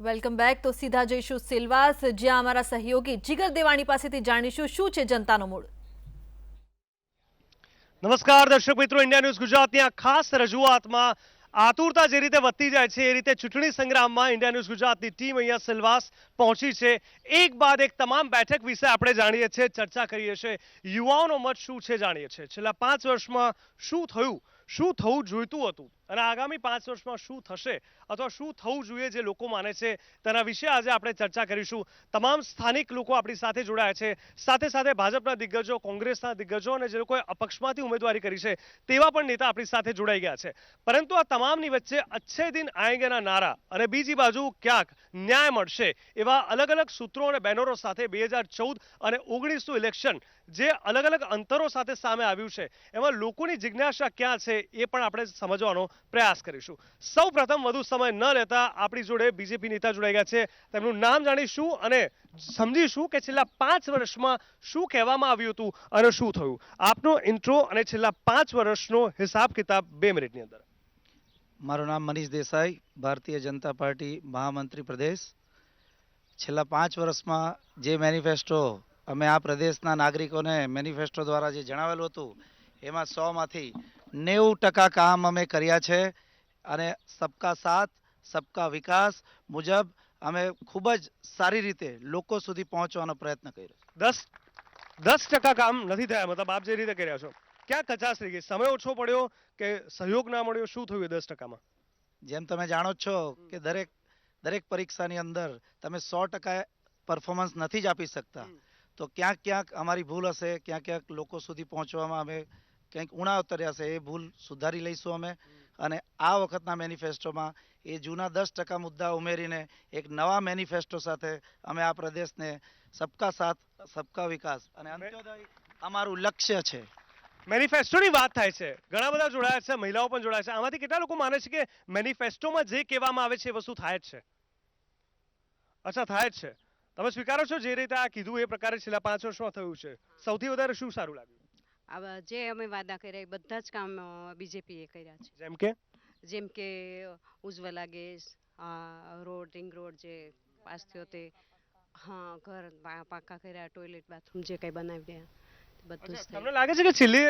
Welcome back. તો સીધા જઈશું સિલવાસ, જ્યાં અમારા સહયોગી જીગર દેવાણી પાસેથી જાણીશું શું છે જનતાનો મૂડ. નમસ્કાર દર્શક મિત્રો, ઇન્ડિયા ન્યૂઝ ગુજરાતની આ ખાસ રજૂઆતમાં આતુરતા જે રીતે વધતી જાય છે એ રીતે ચૂંટણી સંગ્રામમાં ઇન્ડિયા ન્યૂઝ ગુજરાતની ટીમ અહીંયા સિલવાસ પહોંચી છે. એક બાદ એક તમામ બેઠક વિશે આપણે જાણીએ છીએ, ચર્ચા કરીએ છીએ, યુવાઓનો મત શું છે જાણીએ છીએ, છેલ્લા 5 વર્ષમાં શું થયું, શું થવું જોઈતું હતું અને આગામી 5 વર્ષમાં શું થશે અથવા શું થવું જોઈએ જે લોકો માને છે તેના વિશે આજે આપણે ચર્ચા કરીશું. તમામ સ્થાનિક લોકો આપણી સાથે જોડાયા છે, સાથે સાથે ભાજપના દિગ્ગજો, કોંગ્રેસના દિગ્ગજો અને જે લોકોએ અપક્ષમાંથી ઉમેદવારી કરી છે તેવા પણ નેતા આપણી સાથે જોડાઈ ગયા છે. પરંતુ આ તમામની વચ્ચે અચ્છે દિન આએંગેના નારા અને બીજી બાજુ ક્યાંક ન્યાય મળશે એવા અલગ અલગ સૂત્રો અને બેનરો સાથે 2014 અને 19નું ઇલેક્શન જે અલગ અલગ અંતરો સાથે સામે આવ્યું છે, એમાં લોકોની જિજ્ઞાસા ક્યાં છે એ પણ આપણે સમજવાનો પ્રયાસ કરીશું. સૌ પ્રથમ વધુ સમય ન લેતા આપણી જોડે બીજેપી નેતા જોડાઈ ગયા છે, તેમનું નામ જાણીશું અને સમજીશું કે છેલ્લા 5 વર્ષમાં શું કહેવામાં આવ્યું હતું અને શું થયું. આપનો ઇન્ટ્રો અને છેલ્લા 5 વર્ષનો હિસાબ કિતાબ 2 મિનિટની અંદર. મારું નામ મનીષ દેસાઈ, ભારતીય જનતા પાર્ટી મહામંત્રી પ્રદેશ. છેલ્લા 5 વર્ષમાં જે મેનિફેસ્ટો અમે આ પ્રદેશના નાગરિકોને મેનિફેસ્ટો દ્વારા જે જણાવેલું હતું એમાં 100માંથી 90% કામ અમે કર્યા છે અને સબકા સાથ સબકા વિકાસ મુજબ અમે ખૂબ જ સારી રીતે લોકો સુધી પહોંચવાનો પ્રયત્ન કર્યો. 10% કામ નથી થયા, મતલબ આપ જે રીતે કર્યા છો ક્યાં કચાશ રહી ગઈ, સમય ઓછો પડ્યો કે સહયોગ ના મળ્યો, શું થયું 10%માં? જેમ તમે જાણો છો કે દરેક પરીક્ષાની અંદર તમે 100% પરફોર્મન્સ નથી જ આપી શકતા, તો ક્યાંક અમારી ભૂલ હશે, ક્યાંક લોકો સુધી પહોંચવામાં અમે ક્યાંક ઉણા ઉતર્યા છે, એ ભૂલ સુધારી લઈશું અમે. અને આ વખતના મેનિફેસ્ટોમાં એ જૂના 10% મુદ્દા ઉમેરીને એક નવા મેનિફેસ્ટો સાથે અમે આ પ્રદેશને સબકા સાથ સબકા વિકાસ અને અંત્યોદય અમારું લક્ષ્ય છે. મેનિફેસ્ટોની વાત થાય છે, ઘણા બધા જોડાયા છે, મહિલાઓ પણ જોડાયા છે. આમાંથી કેટલા લોકો માને છે કે મેનિફેસ્ટોમાં જે કહેવામાં આવે છે એ વસ્તુ થાય જ છે? અચ્છા, થાય જ છે. તમે સ્વીકારો છો જે રીતે આ કીધું એ પ્રકારે છેલ્લા 5 વર્ષમાં થયું છે? સૌથી વધારે શું સારું લાગ્યું? જે અમે વાદા કર્યા એ બધા જ કામ બીજેપીએ કર્યા છે. જેમ કે Ujjwala gas, road, ring road જે પાસ થયો તે, હા, ઘર પાકા કર્યા, ટોયલેટ બાથરૂમ જે કંઈ બનાવી રહ્યા. તમને લાગે છે કે છેલ્લી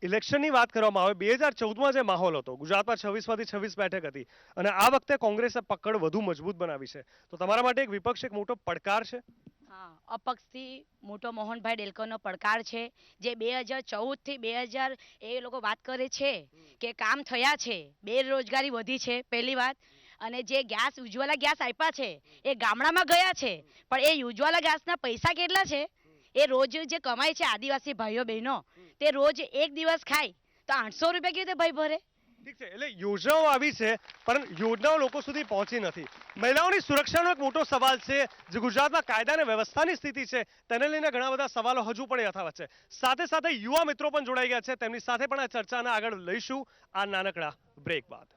ઇલેક્શનની વાત કરવામાં આવે 2014માં જે માહોલ હતો, ગુજરાતમાં 26માંથી 26 બેઠક હતી અને આ વખતે કોંગ્રેસે પકડ વધુ મજબૂત બનાવી છે, તો તમારા માટે એક વિપક્ષ એક મોટો પડકાર છે? હા, અપક્ષથી મોટો મોહનભાઈ ડેલકરનો પડકાર છે, જે 2014થી 2000 એ લોકો વાત કરે છે કે કામ થયા છે, બેરોજગારી વધી છે પહેલી વાત, અને જે ગેસ ઉજ્જવલા ગેસ આપ્યા છે એ ગામડામાં ગયા છે, પણ એ ઉજ્જવલા ગેસના પૈસા કેટલા છે? એ રોજ જે કમાય છે આદિવાસી ભાઈઓ બહેનો, તે રોજ એક દિવસ ખાય તો 800 રૂપિયા કેવી રીતે ભાઈ ભરે? ઠીક છે, એટલે યોજનાઓ આવી છે પણ યોજનાઓ લોકો સુધી પહોંચી નથી. મહિલાઓની સુરક્ષાનો એક મોટો સવાલ છે, જે ગુજરાતમાં કાયદા અને વ્યવસ્થાની સ્થિતિ છે તેને લઈને ઘણા બધા સવાલો હજુ પણ યથાવત છે. સાથે સાથે યુવા મિત્રો પણ જોડાઈ ગયા છે, તેમની સાથે પણ આ ચર્ચાને આગળ લઈશું આ નાનકડા બ્રેક બાદ.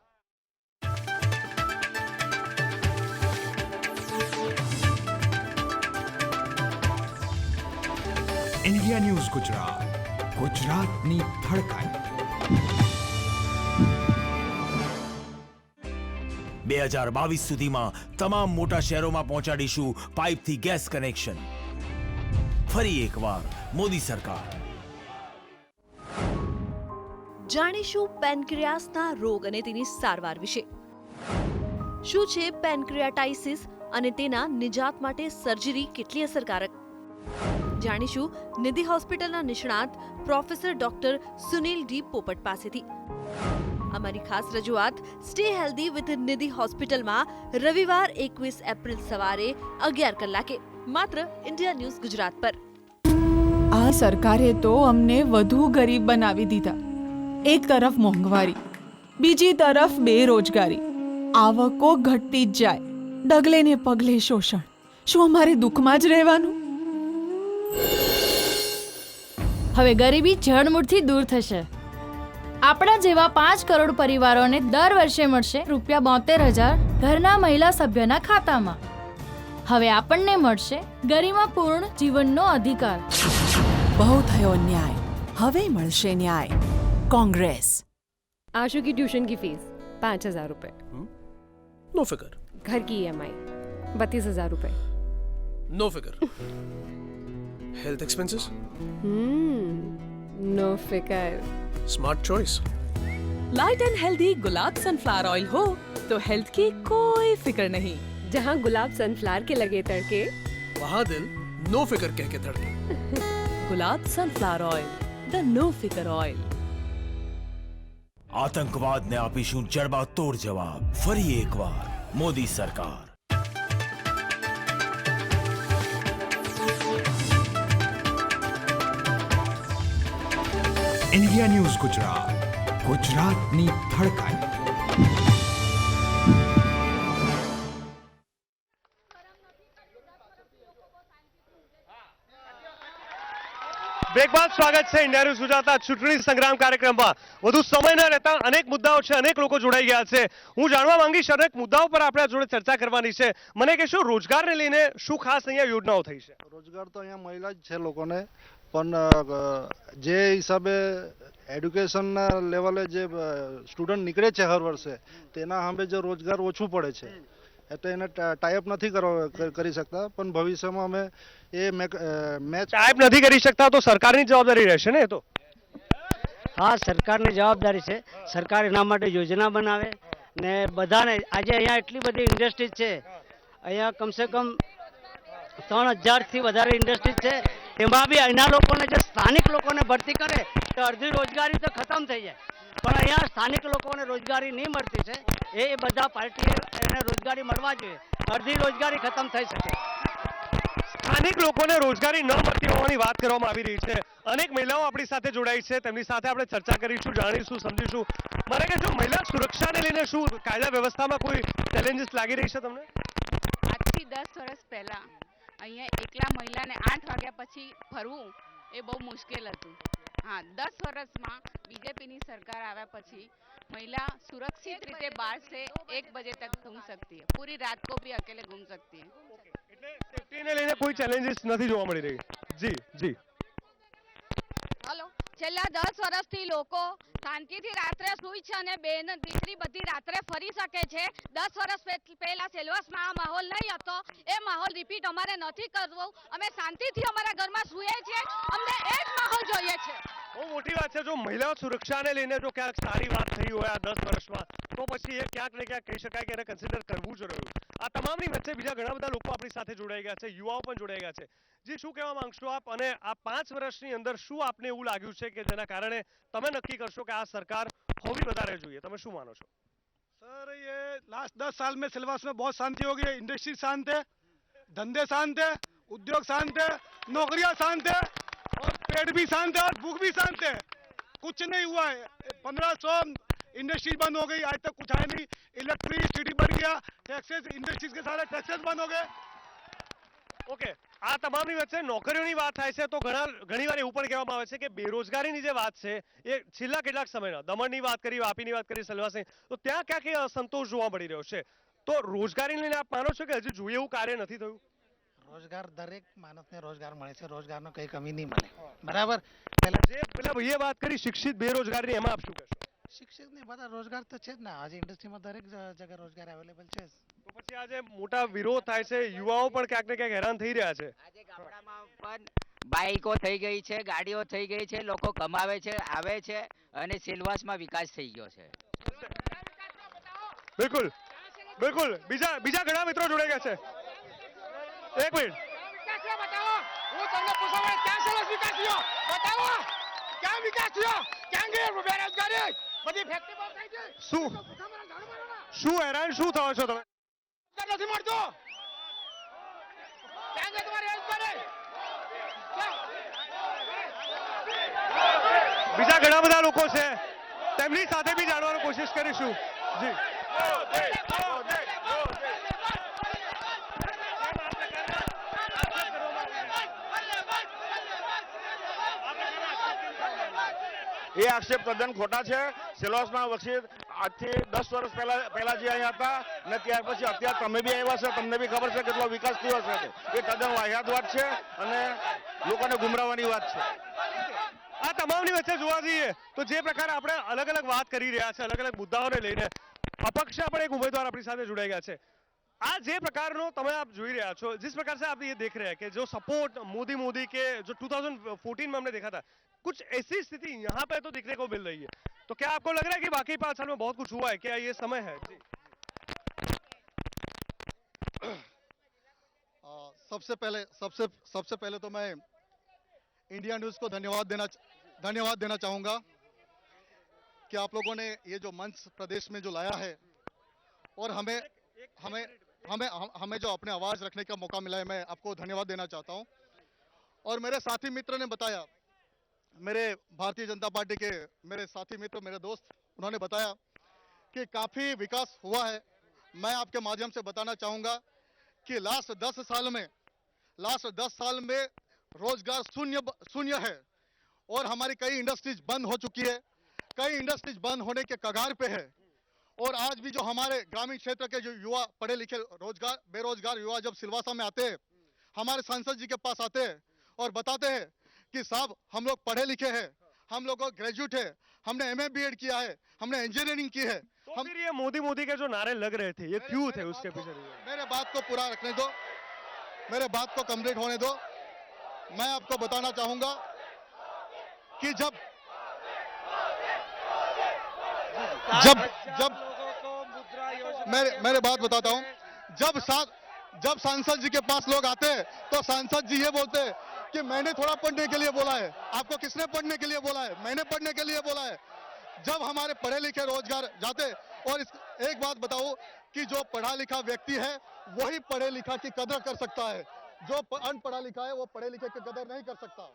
ઇન્ડિયા ન્યૂઝ ગુજરાત, ગુજરાતની ધડકન. 2022 સુધીમાં તમામ મોટા શહેરોમાં પહોંચાડીશું પાઇપથી ગેસ કનેક્શન. ફરી એકવાર મોદી સરકાર. જાણીશું પેનક્રિયાસના રોગ અને તેની સારવાર વિશે. શું છે પેનક્રિયાટાઇસિસ અને તેના નિજાત માટે સર્જરી કેટલી અસરકારક? જાણીશું નિધિ હોસ્પિટલના નિષ્ણાત પ્રોફેસર ડોક્ટર સુનિલ ડી પોપટ પાસેથી. અમારી ખાસ રજૂઆત સ્ટે હેલ્ધી વિથ નિધિ હોસ્પિટલમાં રવિવાર 21 એપ્રિલ સવારે 11 કલાકે માત્ર ઇન્ડિયા ન્યૂઝ ગુજરાત પર. આ સરકારે તો અમને વધુ ગરીબ બનાવી દીધા. એક તરફ મોંઘવારી, બીજી તરફ બેરોજગારી, આવકો ઘટતી જ જાય, ડગલે ને પગલે શોષણ. શું અમારે દુઃખમાં જ રહેવાનું? હવે ગરીબી જડમૂળથી દૂર થશે. આપણા જેવા 5 કરોડ પરિવારોને દર વર્ષે મળશે ₹72,000 ઘરના મહિલા સભ્યના ખાતામાં. હવે આપણને મળશે ગરિમાપૂર્ણ જીવનનો અધિકાર. બહુ થયો ન્યાય, હવે મળશે ન્યાય. कांग्रेस। आशु की ट्यूशन की फीस 5,000 रुपए। नो फिकर। घर की EMI 32,000 रुपए। नो फिकर। Health expenses? नो फिकर। Smart choice. Light and healthy gulab sunflower oil हो तो हेल्थ की कोई फिक्र नहीं। जहाँ गुलाब सनफ्लावर के लगे तड़के, वहाँ दिल नो फिकर कह के धड़के। गुलाब सनफ्लावर ऑयल, द नो फिकर ऑयल। આતંકવાદને આપીશું જડબાતોડ જવાબ. ફરી એકવાર મોદી સરકાર. इंडिया न्यूज़ गुजरात, गुजरातनी धड़कन. બ્રેક બાદ સ્વાગત છે ઇન્ડિયા ન્યૂઝ ગુજરાતના ચૂંટણી સંગ્રામ કાર્યક્રમમાં. વધુ સમય ન રહેતા અનેક મુદ્દાઓ છે, અનેક લોકો જોડાઈ ગયા છે. હું જાણવા માંગીશ અનેક મુદ્દાઓ પર આપણા જોડે ચર્ચા કરવાની છે. મને કહેશો રોજગારને લઈને શું ખાસ અહીંયા યોજનાઓ થઈ છે? રોજગાર તો અહીંયા મહિલા જ છે લોકોને, પણ જે હિસાબે એડ્યુકેશનના લેવલે જે સ્ટુડન્ટ નીકળે છે હર વર્ષે તેના સામે જે રોજગાર ઓછું પડે છે એટલે એને ટાઈઅપ નથી કરી શકતા. પણ ભવિષ્યમાં અમે એ મેચ ટાઈપ નથી કરી શકતા તો સરકારની જવાબદારી રહેશે ને? એ તો હા, સરકારની જવાબદારી છે. સરકાર એના માટે યોજના બનાવે ને બધાને. આજે અહીંયા એટલી બધી ઇન્ડસ્ટ્રીઝ છે, અહીંયા કમસે કમ 3,000થી વધારે ઇન્ડસ્ટ્રીઝ છે. એમાં બી અહીંના લોકોને, જે સ્થાનિક લોકોને ભરતી કરે તો અડધી રોજગારી તો ખતમ થઈ જાય. પણ અહીંયા સ્થાનિક લોકોને રોજગારી નહીં મળતી છે. એ બધા પાર્ટીએ એને રોજગારી મળવા જોઈએ. અડધી રોજગારી ખતમ થઈ શકે. સ્થાનિક લોકોને રોજગારી ન મળતી હોવાની વાત કરવામાં આવી રહી છે. અનેક મહિલાઓ આપણી સાથે જોડાઈ છે, તેમની સાથે આપણે ચર્ચા કરીશું, જાણીશું, સમજીશું. મને કહેજો, મહિલા સુરક્ષાને લઈને શું કાયદા વ્યવસ્થામાં કોઈ ચેલેન્જીસ લાગી રહી છે તમને? આજથી 10 વર્ષ પહેલા અહીંયા એકલા મહિલાને 8 વાગ્યા પછી ફરવું એ બહુ મુશ્કેલ હતું. हाँ, 10 વર્ષમાં बीजेपी सरकार आया पछी महिला सुरक्षित रीते 12 से 1 बजे तक घूम सकती है, पूरी रात को भी अकेले घूम सकती है. सेफ्टी ने लेने कोई चैलेंजेस नहीं જોવા મળી રહી. જી જી. हेलो, છેલ્લા 10 વર્ષથી લોકો શાંતિથી રાત્રે સૂઈ છે અને બેન દીકરી બધી રાત્રે ફરી શકે છે. 10 વર્ષ પહેલા સેલવાસમાં આ માહોલ નહીં હતો. એ માહોલ રિપીટ અમારે નથી કરવો. અમે શાંતિથી અમારા ઘરમાં સૂઈએ છીએ. અમને એ જ માહોલ જોઈએ છે. બહુ મોટી વાત છે. જો મહિલા સુરક્ષાને લઈને જો ક્યાંક સારી વાત થઈ હોય આ 10 વર્ષમાં, તો પછી એ ક્યાંક ને ક્યાંક કહી શકાય કે એને કન્સિડર કરવું જ રહ્યું. આ તમામની વચ્ચે બીજા ઘણા બધા લોકો આપણી સાથે જોડાઈ ગયા છે, યુવાઓ પણ જોડાઈ ગયા છે. જી, શું કહેવા માંગશો આપ? અને આ 5 વર્ષની અંદર શું આપને એવું લાગ્યું છે કે જેના કારણે તમે નક્કી કરશો કે આ सरकार होगी વધારે જોઈએ? તમે શું માનો છો? सर, ये लास्ट 10 साल में सिलवास में बहुत शांति हो गई है. इंडस्ट्री शांत है, धंधे शांत है, उद्योग शांत है, नौकरियां शांत है और पेट भी शांत है और भूख भी शांत है. कुछ नहीं हुआ है. 1500 इंडस्ट्रीज बंद हो गई, आज तक कुछ है नहीं. इलेक्ट्रिसिटी बढ़ गया, टैक्सेस, इंडस्ट्रीज के सारे टैक्सेस बंद हो गए. ઓકે, આ તમામની વચ્ચે નોકરીઓની વાત થાય છે તો ઘણીવાર એવું પણ કહેવામાં આવે છે કે બેરોજગારીની જે વાત છે એ છેલ્લા કેટલાક સમયના, દમણની વાત કરી, વાપીની વાત કરી, સેલવાસની, તો ત્યાં ક્યાંક એ અસંતોષ જોવા મળી રહ્યો છે. તો રોજગારીને લઈને આપ માનો છો કે હજી જોઈએ એવું કાર્ય નથી થયું? રોજગાર દરેક માણસને રોજગાર મળે છે, રોજગારનો કઈ કમી નહીં મળે. બરાબર. પેલા ભાઈએ વાત કરી શિક્ષિત બેરોજગારની, એમાં આપ શું કહેશો? શિક્ષિત ને બધા રોજગાર તો છે જ ને. આજે ઇન્ડસ્ટ્રીમાં દરેક જગ્યાએ રોજગાર અવેલેબલ છે. તો પછી આજે મોટા વિરોધ થાય છે, યુવાઓ પણ ક્યાંક ને ક્યાંક હેરાન થઈ રહ્યા છે. આજે ગામડામાં પણ બાઈકો થઈ ગઈ છે, ગાડીઓ થઈ ગઈ છે, લોકો કમાવે છે, આવે છે અને સેલવાસમાં વિકાસ થઈ ગયો છે. બિલકુલ બિલકુલ. બીજા ઘણા મિત્રો જોડાઈ ગયા છે. એક મિનિટ. હું તમને પૂછું, ક્યાં સેલવાસ વિકાસ થયો? બતાવો, ક્યાં વિકાસ થયો? ક્યાં ગઈ બેરોજગારી? બધી ફેક્ટરી બંધ થઈ ગઈ. શું હેરાન શું થયો છો તમે? નથી મળતો. ક્યાં ગઈ તમારી રોજગારી? બીજા ઘણા બધા લોકો છે, તેમની સાથે બી જાણવાની કોશિશ કરીશું. જી. એ આક્ષેપ તદ્દન ખોટા છે. સેલવાસમાં વચ્ચે આજથી 10 વર્ષ પહેલા જે અહીંયા હતા ને ત્યાર પછી અત્યારે તમે બી આવ્યા છે, તમને બી ખબર છે કેટલો વિકાસ થયો છે. એ તદ્દન વાહિયાત વાત છે અને લોકોને ગુમરાહવાની વાત છે. આ તમામની વચ્ચે જોવા જઈએ તો જે પ્રકારે આપણે અલગ અલગ વાત કરી રહ્યા છે, અલગ અલગ મુદ્દાઓને લઈને, અપક્ષના પણ એક ઉમેદવાર આપણી સાથે જોડાઈ ગયા છે. आज जे प्रकार नो તમે आप જોઈ રહ્યા છો, जिस प्रकार से आप ये देख रहे हैं कि जो सपोर्ट मोदी के जो 2014 में हमने देखा था, कुछ ऐसी स्थिति यहाँ पे तो दिखने को मिल रही है। तो क्या आपको लग रहा है कि वाकई 5 साल में बहुत कुछ हुआ है? क्या ये समय है? जी। सबसे पहले तो मैं इंडिया न्यूज को धन्यवाद देना चाहूंगा कि आप लोगों ने ये जो मंच प्रदेश में जो लाया है और हमें जो अपने आवाज रखने का मौका मिला है, मैं आपको धन्यवाद देना चाहता हूं। और मेरे साथी मित्र ने बताया, मेरे भारतीय जनता पार्टी के मेरे साथी मित्र, मेरे दोस्त, उन्होंने बताया कि काफी विकास हुआ है। मैं आपके माध्यम से बताना चाहूंगा कि लास्ट 10 साल में रोजगार शून्य है और हमारी कई इंडस्ट्रीज बंद हो चुकी है, कई इंडस्ट्रीज बंद होने के कगार पे है। और आज भी जो हमारे ग्रामीण क्षेत्र के जो युवा, पढ़े लिखे बेरोजगार युवा जब सिलवासा में आते हैं, हमारे सांसद जी के पास आते हैं और बताते हैं कि साहब हम लोग पढ़े लिखे हैं, हम लोग ग्रेजुएट है, हमने MA BEd किया है, हमने इंजीनियरिंग की है। तो फिर ये मोदी के जो नारे लग रहे थे, ये क्यों थे? उसके पीछे मेरे बात को पूरा रखने दो, मेरे बात को कंप्लीट होने दो। मैं आपको बताना चाहूंगा कि जब मेरे बात बताता हूं, जब सांसद जी के पास लोग आते हैं तो सांसद जी ये बोलते हैं कि मैंने थोड़ा पढ़ने के लिए बोला है, आपको किसने पढ़ने के लिए बोला है? मैंने पढ़ने के लिए बोला है। जब हमारे पढ़े लिखे रोजगार जाते, और एक बात बताओ कि जो पढ़ा लिखा व्यक्ति है वही पढ़े लिखा की कदर कर सकता है, जो अनपढ़ा लिखा है वो पढ़े लिखे की कदर नहीं कर सकता।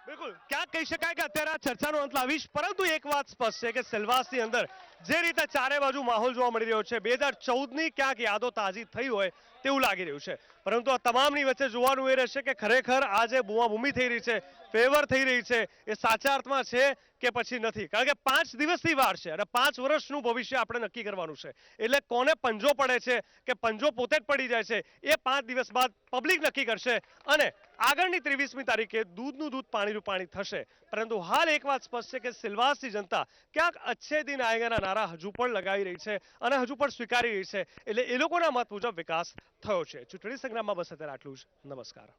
બિલકુલ, ક્યાંક કહી શકાય કે અત્યારે આ ચર્ચાનો અંત લાવીશ, પરંતુ એક વાત સ્પષ્ટ છે કે સેલવાસની અંદર જે રીતે ચારે બાજુ માહોલ જોવા મળી રહ્યો છે, 2014ની ક્યાંક યાદો તાજી થઈ હોય તેવું લાગી રહ્યું છે। પરંતુ આ તમામની વચ્ચે જોવાનું એ રહેશે કે ખરેખર આ જે બૂમાબૂમી થઈ રહી છે, ફેવર થઈ રહી છે, એ સાચા અર્થમાં છે કે પછી નથી? કારણ કે 5 દિવસની વાર છે અને 5 વર્ષનું ભવિષ્ય આપણે નક્કી કરવાનું છે। એટલે કોને પંજો પડે છે કે પંજો પોતે જ પડી જાય છે, એ 5 દિવસ બાદ પબ્લિક નક્કી કરશે અને આગળની 23મી તારીખે દૂધનું દૂધ પાણીનું પાણી થશે। પરંતુ હાલ એક વાત સ્પષ્ટ છે કે સિલવાસની જનતા ક્યાંક અચ્છે દિન આયેગાના નારા હજુ પણ લગાવી રહી છે અને હજુ પણ સ્વીકારી રહી છે। એટલે એ લોકોના મત મુજબ વિકાસ થયો છે। ચૂંટણી સંગ્રામમાં બસ અત્યારે આટલું જ। નમસ્કાર।